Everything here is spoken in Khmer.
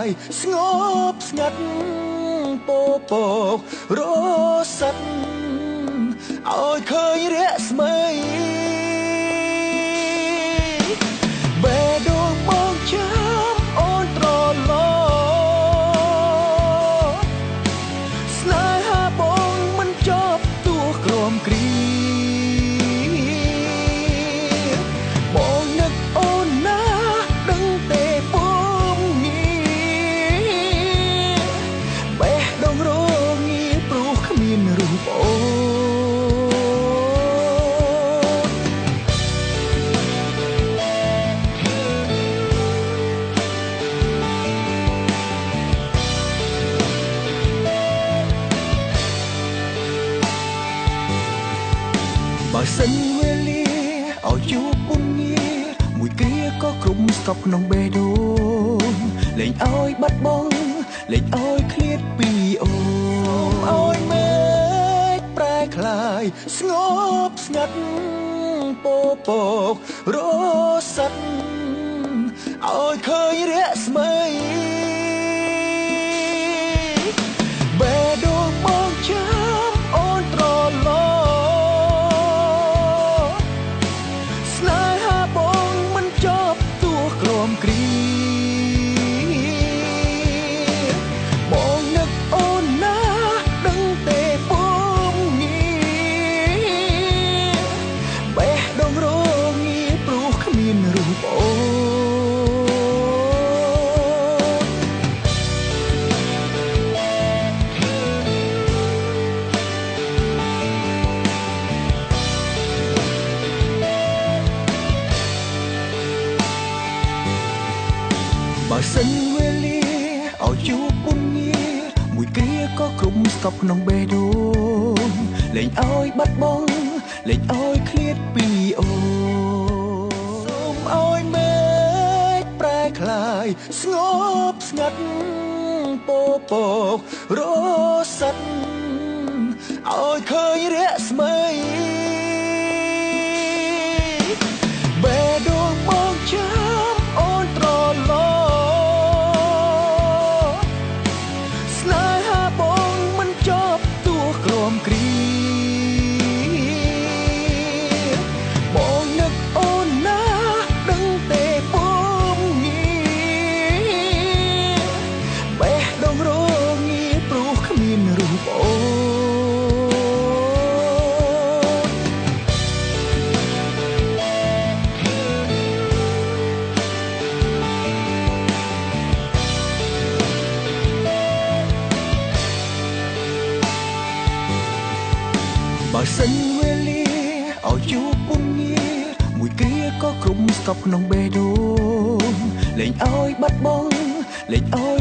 យស្ងប់ស្ងាត់ពពករសិតឲ្យឃើញរស្មីបេះដូងមកចាំអូនត្រឡប់ស្នេហាបងមិនចប់ទោះក្រំគ្រីបងនឹកអូនណាដឹងទេពុំងាបេះដូងរងាព្រោះគ្មានរូបអូនបើសិនវេលាឲ្យជួបពុំងាមួយគ្រាក៏គ្រប់ស្ទប់ក្នុងបេះដូងលែងឲ្យបាត់បង់លែងឲ្យឃ្លាតពីអូនឲ្យមេឃប្រែคลายស្ងប់ស្ងាត់ពពករសិតឲ្យឃើញរស្មីបេះដូងមកចាំអូនត្រឡប់ស្នេហាបងមិនចប់ទោះក្រំគ្រីបងនឹកអូនណាដឹងទេពុំងាបេះដូងរងាព្រោះគ្មានរូបអូនបើសិនវេលាឲ្យជួបពុំងាមួយគ្រាក៏គ្រប់ស្ទប់ក្នុងបេះដូងលែងឲ្យបាត់បង់លែងឲ្យឃ្លាតពីអូនសូមឲ្យមេឃប្រែคลายស្ងប់ស្ងាត់ពពករសិតឲ្យឃើញរស្មីបេះដូងមកចាំអូនត្រឡប់ស្នេហាបងមិនចប់ទោះក្រំគ្រីបងនឹកអូនណាដឹងទេពុំងាបេះដូងរងាព្រោះគ្មានរូបអូនបើសិនវេលាឲ្យជួបពុំងាមួយគ្រាក៏គ្រប់ស្ទប់ក្នុងបេះដូងលែងឲ្យបាត់បង់លែងឲ្យ